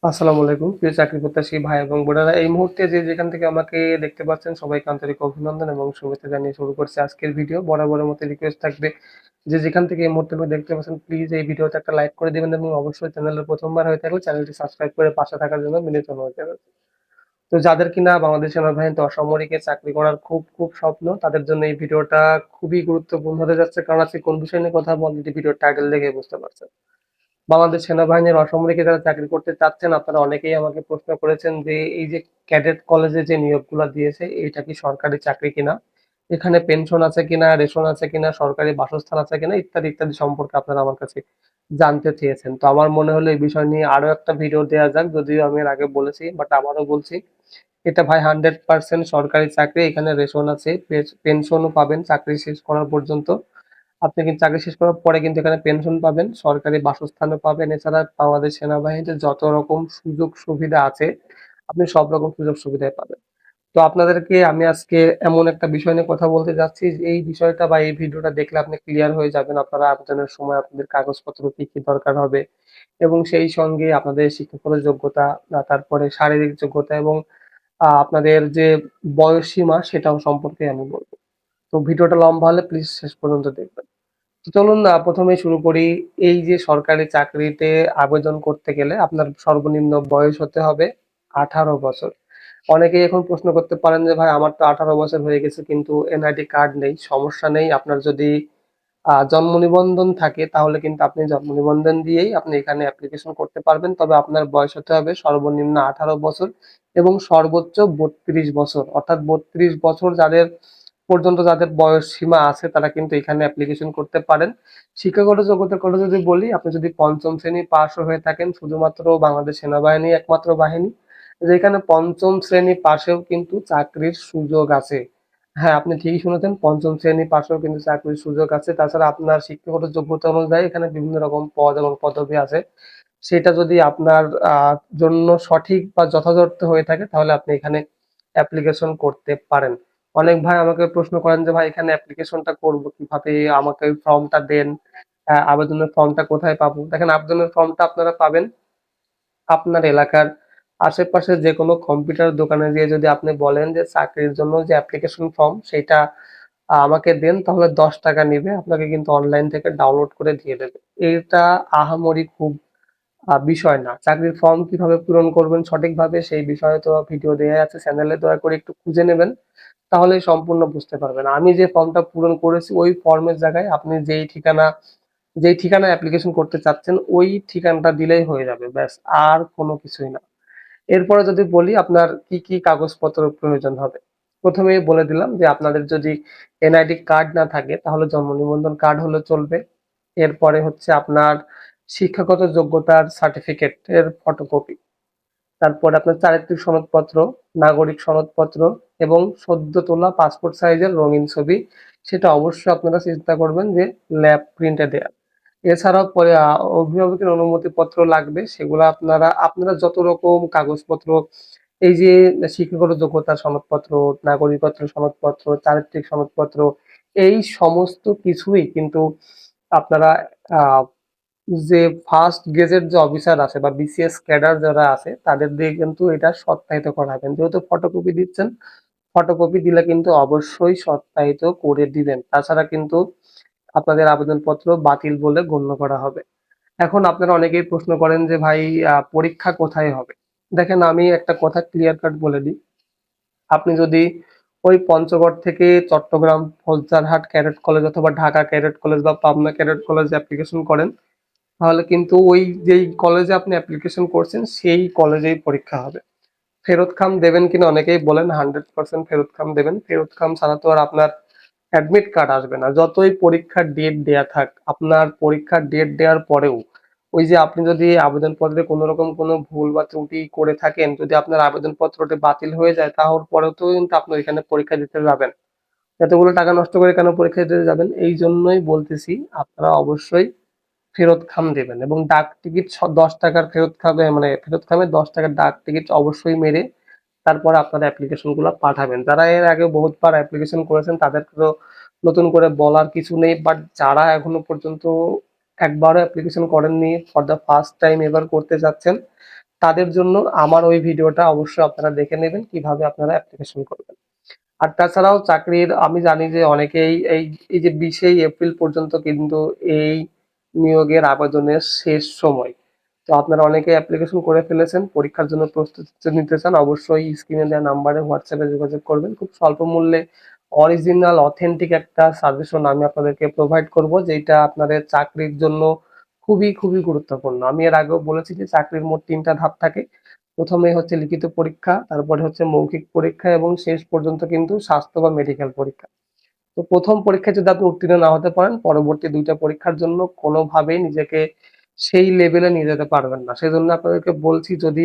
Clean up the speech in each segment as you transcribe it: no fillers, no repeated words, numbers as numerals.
আসসালামু আলাইকুম প্রিয় চাকরি প্রত্যাশী ভাই এবং বোনেরা, এই মুহূর্তে যে যেখান থেকে আমাকে দেখতে পাচ্ছেন সবাইকে আন্তরিক অভিনন্দন এবং শুভেচ্ছা জানিয়ে শুরু করছি আজকের ভিডিও। বরাবরের মতো রিকোয়েস্ট থাকবে যে যেখান থেকে এই মুহূর্তে আমাকে দেখতে পাচ্ছেন প্লিজ এই ভিডিওতে একটা লাইক করে দিবেন এবং অবশ্যই চ্যানেলের প্রথমবার হয়ে থাকলে চ্যানেলটি সাবস্ক্রাইব করে পাশে থাকার জন্য বিনীত অনুরোধ জানাচ্ছি। তো যাদের কিনা বাংলাদেশ সেনাবাহিনীতে অসামরিকে চাকরি করার খুব খুব স্বপ্ন, তাদের জন্য এই ভিডিওটা খুবই গুরুত্বপূর্ণ হতে যাচ্ছে, কারণ আজকে কোন বিষয় নিয়ে কথা বলছি ভিডিওর টাইটেল দেখে বুঝতে পারছেন। বাংলাদেশ সেনাবাহিনীর অসামরিকে যারা চাকরি করতে চাচ্ছেন, আপনারা অনেকেই আমাকে প্রশ্ন করেছেন যে এই যে ক্যাডেট কলেজে যে নিয়োগগুলো দিয়েছে এটা কি সরকারি চাকরি কিনা, এখানে পেনশন আছে কিনা, রেশন আছে কিনা, সরকারি বাসস্থান আছে কিনা, ইত্যাদি ইত্যাদি সম্পর্কে আপনারা আমার কাছে জানতে চেয়েছেন। তো আমার মনে হলো এই বিষয় নিয়ে আরো একটা ভিডিও দেওয়া যাক, যদিও আমি এর আগে বলেছি বাট আবারও বলছি। এটা ভাই 100% সরকারি চাকরি, এখানে রেশন আছে, পেনশনও পাবেন চাকরি শেষ করার পর্যন্ত। আপনি কিন্তু চাকরি শেষ করার পরে কিন্তু এখানে পেনশন পাবেন, সরকারি বাসস্থানও পাবেন। এছাড়া বাংলাদেশ সেনাবাহিনীতে যত রকম সুযোগ সুবিধা আছে আপনি সব রকম সুযোগ সুবিধাই পাবেন। তো আপনাদেরকে আমি আজকে এমন একটা বিষয় নিয়ে কথা বলতে যাচ্ছি যে এই বিষয়টা বা এই ভিডিওটা দেখলে আপনি ক্লিয়ার হয়ে যাবেন আপনারা আবেদনের সময় আপনাদের কাগজপত্র কি কি দরকার হবে, এবং সেই সঙ্গে আপনাদের শিক্ষাগত যোগ্যতা, তারপরে শারীরিক যোগ্যতা এবং আপনাদের যে বয়স সীমা সেটাও সম্পর্কে আমি বলবো। তো ভিডিওটা লম্বা হলে প্লিজ শেষ পর্যন্ত দেখবেন। তো চলুন প্রথমেই শুরু করি। এই যে সরকারি চাকরিতে আবেদন করতে গেলে আপনার সর্বনিম্ন বয়স হতে হবে 18 বছর। অনেকেই এখন প্রশ্ন করতে পারেন যে ভাই আমার তো 18 বছর হয়ে গেছে কিন্তু এনআইডি কার্ড নেই। সমস্যা নেই, আপনার যদি জন্ম নিবন্ধন থাকে তাহলে কিন্তু আপনি জন্ম নিবন্ধন দিয়েই আপনি এখানে অ্যাপ্লিকেশন করতে পারবেন। তবে আপনার বয়স হতে হবে সর্বনিম্ন 18 বছর এবং সর্বোচ্চ 32 বছর, অর্থাৎ 32 বছর যাদের পর্যন্ত যাদের বয়স সীমা আছে তারা কিন্তু এখানে অ্যাপ্লিকেশন করতে পারেন। শিক্ষাগত যোগ্যতার কথা যদি বলি, আপনি যদি পঞ্চম শ্রেণী পাশও হয়ে থাকেন, শুধুমাত্র বাংলাদেশ সেনাবাহিনী একমাত্র বাহিনী যেখানে পঞ্চম শ্রেণী পাশেও কিন্তু চাকরির সুযোগ আছে। হ্যাঁ, আপনি ঠিকই শুনেছেন, পঞ্চম শ্রেণী পাশেও কিন্তু চাকরির সুযোগ আছে। তাছাড়া আপনার শিক্ষাগত যোগ্যতা অনুযায়ী এখানে বিভিন্ন রকম পদ এবং পদবি আছে। সেটা যদি আপনার জন্য সঠিক বা যথাযথ হয়ে থাকে তাহলে আপনি এখানে অ্যাপ্লিকেশন করতে পারেন। অনেক ভাই আমাকে প্রশ্ন করেন যে ভাই এখানে অ্যাপ্লিকেশনটা করব কিভাবে, আমাকে ওই ফর্মটা দেন, আবেদনের ফর্মটা কোথায় পাবো? দেখেন, আবেদনের ফর্মটা আপনারা পাবেন আপনার এলাকার আশেপাশে যে কোনো কম্পিউটার দোকানে গিয়ে যদি আপনি বলেন যে চাকরির জন্য যে অ্যাপ্লিকেশন ফর্ম সেটা আমাকে দেন, তাহলে 10 টাকা নিবে, আপনাকে কিন্তু অনলাইন থেকে ডাউনলোড করে দিয়ে দেবে। এটা আহামরি খুব বিষয় না। চাকরির ফর্ম কিভাবে পূরণ করবেন সঠিকভাবে সেই বিষয়ে তো ভিডিও দেয়া আছে চ্যানেলে, দয়া করে একটু খুঁজে নেবেন, তাহলেই সম্পূর্ণ বুঝতে পারবেন। আমি যে ফর্মটা পূরণ করেছি ওই ফর্মের জায়গায় আপনি যেই ঠিকানায় অ্যাপ্লিকেশন করতে চাচ্ছেন ওই ঠিকানাটা দিলেই হয়ে যাবে, ব্যাস, আর কোনো কিছুই না। এরপরে যদি বলি আপনার কি কি কাগজপত্র প্রয়োজন হবে, প্রথমেই বলে দিলাম যে আপনাদের যদি এনআইডি কার্ড না থাকে তাহলে জন্ম নিবন্ধন কার্ড হলে চলবে। এরপরে হচ্ছে আপনার শিক্ষাগত যোগ্যতার সার্টিফিকেট এর ফটোকপি, তারপরে আপনার চারিত্রিক সনদপত্র, নাগরিক সনদপত্র এবং সদ্য তোলা পাসপোর্ট সাইজের রঙিন ছবি, সেটা অবশ্যই আপনারা চেষ্টা করবেন যে ল্যাব প্রিন্টে দেয়া। এছাড়াও পরে অভিভাবকের অনুমতিপত্র লাগবে, সেগুলো আপনারা আপনারা যত রকম কাগজপত্র, এই যে শিক্ষাগত যোগ্যতার সনদপত্র, নাগরিকত্ব সনদপত্র, চারিত্রিক সনদপত্র, এই সমস্ত কিছুই কিন্তু আপনারা আহ যে ফার্স্ট গেজেট যে অফিসার আছে বা বিসিএস ক্যাডার যারা আছে তাদের দিয়ে কিন্তু এটা সত্যায়িত করাবেন। যেহেতু ফটোকপি দিচ্ছেন, ফটোকপি দিলে কিন্তু অবশ্যই সত্যায়িত করে দিবেন, তাছাড়া কিন্তু আপনাদের আবেদনপত্র বাতিল বলে গণ্য করা হবে। এখন আপনারা অনেকেই প্রশ্ন করেন যে ভাই পরীক্ষা কোথায় হবে। দেখেন, আমি একটা কথা ক্লিয়ার কাট বলে দিই, আপনি যদি ওই পঞ্চগড় থেকে চট্টগ্রাম ফৌজদারহাট ক্যাডেট কলেজ অথবা ঢাকা ক্যাডেট কলেজ বা পাবনা ক্যাডেট কলেজ অ্যাপ্লিকেশন করেন, তাহলে কিন্তু ওই যেই কলেজে আপনি অ্যাপ্লিকেশন করছেন সেই কলেজেই পরীক্ষা হবে। ফেরত খাম দেবেন কিনা অনেকেই বলেন, 100% ফেরত খাম দেবেন। ফেরত খাম ছাড়া তো আর আপনার অ্যাডমিট কার্ড আসবে না। যতই পরীক্ষার ডেট দেয়া থাক, আপনার পরীক্ষার ডেট দেওয়ার পরেও ওই যে আপনি যদি আবেদনপত্রে কোনো রকম কোনো ভুল বা ত্রুটি করে থাকেন, যদি আপনার আবেদনপত্রটি বাতিল হয়ে যায় তাহলে পরেও তো কিন্তু আপনি এখানে পরীক্ষা দিতে যাবেন। এতগুলো টাকা নষ্ট করে কেন পরীক্ষা দিতে যাবেন? এই জন্যই বলতেছি আপনারা অবশ্যই ফেরত খাম দেবেন এবং ডাক টিকিট 10 টাকার ফেরত খামে, মানে ফেরত খামে 10 টাকার ডাক টিকিট অবশ্যই মেরে তারপর আপনার অ্যাপ্লিকেশন গুলো পাঠাবেন। যারা এর আগে বহুতবার অ্যাপ্লিকেশন করেছেন তাদেরকে তো নতুন করে বলার কিছু নেই, বাট যারা এখনো পর্যন্ত একবারও অ্যাপ্লিকেশন করেননি, ফর দ্য ফার্স্ট টাইম এবার করতে যাচ্ছেন, তাদের জন্য আমার ওই ভিডিওটা অবশ্যই আপনারা দেখে নেবেন কিভাবে আপনারা অ্যাপ্লিকেশন করবেন। আর তাছাড়াও চাকরির আমি জানি যে অনেকেই এই যে 20 এপ্রিল পর্যন্ত কিন্তু এই নিয়োগের আবেদনের শেষ সময়। তো আপনারা অনেকে অ্যাপ্লিকেশন করে ফেলেছেন, পরীক্ষার জন্য প্রস্তুতি নিতে চান, অবশ্যই স্ক্রিনে দেওয়া নাম্বারে হোয়াটসঅ্যাপে যোগাযোগ করবেন। খুব স্বল্প মূল্যে অরিজিনাল অথেন্টিক একটা সাজেশন আমি আপনাদেরকে প্রোভাইড করব, যেটা আপনাদের চাকরির জন্য খুবই খুবই গুরুত্বপূর্ণ। আমি এর আগেও বলেছি যে চাকরির মোট 3টা ধাপ থাকে। প্রথমে হচ্ছে লিখিত পরীক্ষা, তারপরে হচ্ছে মৌখিক পরীক্ষা এবং শেষ পর্যন্ত কিন্তু স্বাস্থ্য বা মেডিকেল পরীক্ষা। তো প্রথম পরীক্ষায় যদি আপনি উত্তীর্ণ না হতে পারেন, পরবর্তী 2টা পরীক্ষার জন্য কোনোভাবেই নিজেকে সেই লেভেলে নিয়ে যেতে পারবেন না। সেজন্য আপনাদেরকে বলছি, যদি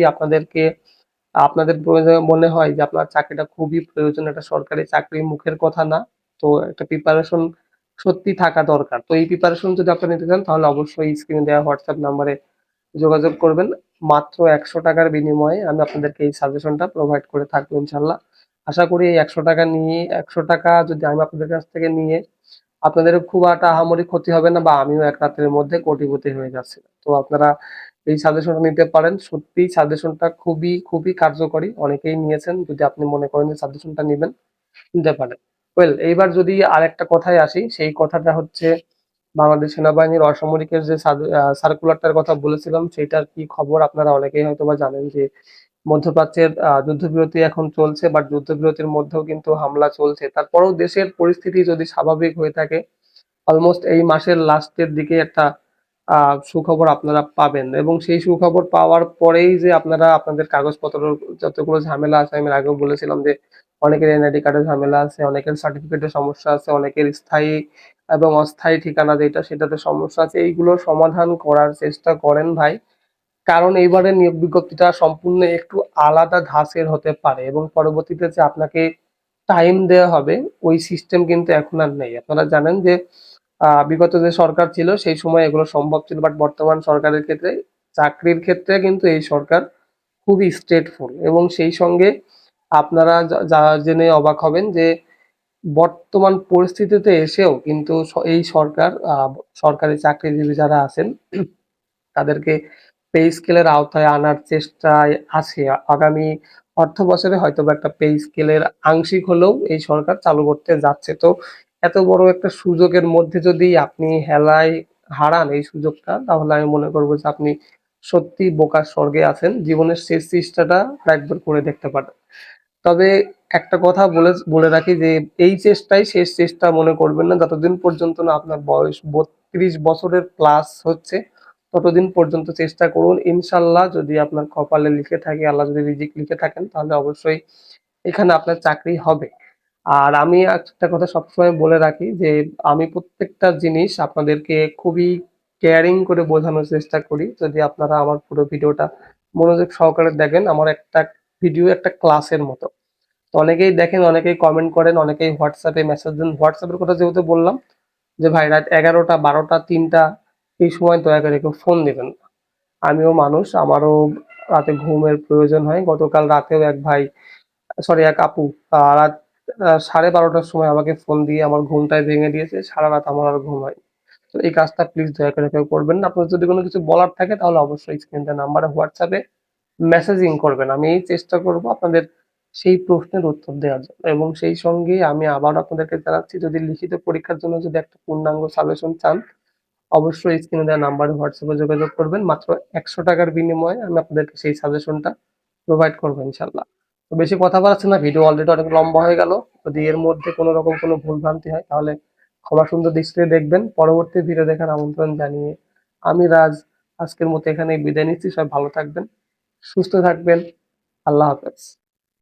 আপনাদের প্রয়োজনে মনে হয় যে আপনার চাকরিটা খুবই প্রয়োজন, এটা সরকারি চাকরি মুখের কথা না, তো একটা প্রিপারেশন সত্যি থাকা দরকার। তো এই প্রিপারেশন যদি আপনারা নিতে চান তাহলে অবশ্যই স্ক্রিনে দেওয়া হোয়াটসঅ্যাপ নাম্বারে যোগাযোগ করবেন। মাত্র 100 টাকার বিনিময়ে আমি আপনাদেরকে এই সাজেশনটা প্রোভাইড করে থাকবো ইনশাল্লাহ। আশা করি এই 100 টাকা নিয়ে, 100 টাকা যদি আমি আপনাদের কাছ থেকে নিয়ে আপনাদের খুব একটা আহামরি ক্ষতি হবে না, বা আমিও এক রাতের মধ্যে কোটিপতি হয়ে যাচ্ছি না। তো আপনারা এই সাজেশনটা নিতে পারেন। সত্যি সাজেশনটা খুবই খুবই কার্যকরী, অনেকেই নিয়েছেন। যদি আপনি মনে করেন যে সাজেশনটা নিবেন, নিতে পারেন। ওয়েল, এইবার যদি আরেকটা কথায় আসি, সেই কথাটা হচ্ছে বাংলাদেশ সেনাবাহিনীর অসামরিকের যে সার্কুলারটার কথা বলেছিলাম, সেটার কি খবর আপনারা অনেকেই হয়তোবা জানেন যে মধ্যপ্রাচ্যের যুদ্ধবিরতি এখন চলছে, বাট যুদ্ধবিরতির মধ্যেও কিন্তু হামলা চলছে। তারপরেও দেশের পরিস্থিতি যদি স্বাভাবিক হয়ে থাকে, অলমোস্ট এই মাসের লাস্টের দিকে একটা সুখবর আপনারা পাবেন, এবং সেই সুখবর পাওয়ার পরেই যে আপনারা আপনাদের কাগজপত্র যতগুলো ঝামেলা আছে, আমি এর আগেও বলেছিলাম যে অনেকের এনআইডি কার্ডের ঝামেলা আছে, অনেকের সার্টিফিকেটের সমস্যা আছে, অনেকের স্থায়ী এবং অস্থায়ী ঠিকানা যেটা সেটাতে সমস্যা আছে, এইগুলো সমাধান করার চেষ্টা করেন ভাই। কারণ এইবারের নিয়োগ বিজ্ঞপ্তিটা সম্পূর্ণ একটু আলাদা ধাঁচের হতে পারে, এবং পরবর্তীতে যে আপনাকে টাইম দেওয়া হবে ওই সিস্টেম কিন্তু এখন আর নেই। আপনারা জানেন যে বিগত যে সরকার ছিল সেই সময় এগুলো সম্ভব ছিল, বাট বর্তমান সরকারের ক্ষেত্রে, চাকরির ক্ষেত্রে কিন্তু এই সরকার খুবই স্ট্রেটফুল। এবং সেই সঙ্গে আপনারা যা জেনে অবাক হবেন যে বর্তমান পরিস্থিতিতে এসেও কিন্তু এই সরকার সরকারি চাকরিজীবী যারা আছেন তাদেরকে পে স্কেলের আওতায় আনার চেষ্টায় আছে। আগামী অর্থবছরে হয়তোবা একটা পে স্কেলের আংশিক হলেও এই সরকার চালু করতে যাচ্ছে। তো এত বড় একটা সুযোগের মধ্যে যদি আপনি হেলায় হারান এই সুযোগটা, তাহলে আমি মনে করবো যে আপনি সত্যি বোকার স্বর্গে আছেন। জীবনের শেষ চেষ্টাটা একবার করে দেখতে পারেন। তবে একটা কথা বলে বলে রাখি যে এই চেষ্টাই শেষ চেষ্টা মনে করবেন না। যতদিন পর্যন্ত না আপনার বয়স 32 বছরের প্লাস হচ্ছে, ততদিন পর্যন্ত চেষ্টা করুন। ইনশাল্লাহ যদি আপনার কপালে লিখে থাকে, আল্লাহ যদি রিজিক লিখে থাকেন, তাহলে অবশ্যই এখানে আপনার চাকরি হবে। আর আমি একটা কথা সবসময় বলে রাখি যে আমি প্রত্যেকটা জিনিস আপনাদেরকে খুবই কেয়ারিং করে বোঝানোর চেষ্টা করি। যদি আপনারা আমার পুরো ভিডিওটা মনোযোগ সহকারে দেখেন, আমার একটা ভিডিও একটা ক্লাসের মতো। তো অনেকেই দেখেন, অনেকেই কমেন্ট করেন, অনেকেই হোয়াটসঅ্যাপে মেসেজ দেন। হোয়াটসঅ্যাপের কথা যেহেতু বললাম, যে ভাই রাত 11টা 12টা 3টা এই সময় দয়া করে কেউ ফোন দিবেন না। আমিও মানুষ, আমারও রাতে ঘুমের প্রয়োজন হয়। গতকাল রাতেও এক ভাই, সরি এক আপু, রাত 12:30টার সময় আমাকে ফোন দিয়ে আমার ঘুমটাই ভেঙে দিয়েছে। সারা রাত আমার আর ঘুম হয়নি। তো এই কাজটা প্লিজ দয়া করে কেউ করবেন না। আপনার যদি কোনো কিছু বলার থাকে তাহলে অবশ্যই স্ক্রিন দেওয়া নাম্বারে হোয়াটসঅ্যাপে মেসেজিং করবেন। আমি চেষ্টা করব আপনাদের সেই প্রশ্নের উত্তর দেওয়ার জন্য। এবং সেই সঙ্গে আমি আবার আপনাদেরকে জানাচ্ছি, যদি লিখিত পরীক্ষার জন্য যদি একটা পূর্ণাঙ্গ সাজেশন চান, অবশ্যই স্ক্রিনে দেওয়া নাম্বারে হোয়াটসঅ্যাপে যোগাযোগ করবেন। মাত্র 100 টাকার বিনিময়ে আমি আপনাদেরকে সেই সাজেশনটা প্রোভাইড করবো ইনশাল্লাহ। তো বেশি কথা বাড়াচ্ছি না, ভিডিও অলরেডি অনেক লম্বা হয়ে গেল। যদি এর মধ্যে কোনো রকম কোনো ভুল ভ্রান্তি হয় তাহলে ক্ষমা সুন্দর দৃষ্টিতে দেখবেন। পরবর্তী ভিডিও দেখার আমন্ত্রণ জানিয়ে আমি রাজ আজকের মতো এখানেই বিদায় নিচ্ছি। সবাই ভালো থাকবেন, সুস্থ থাকবেন। আল্লাহ হাফেজ।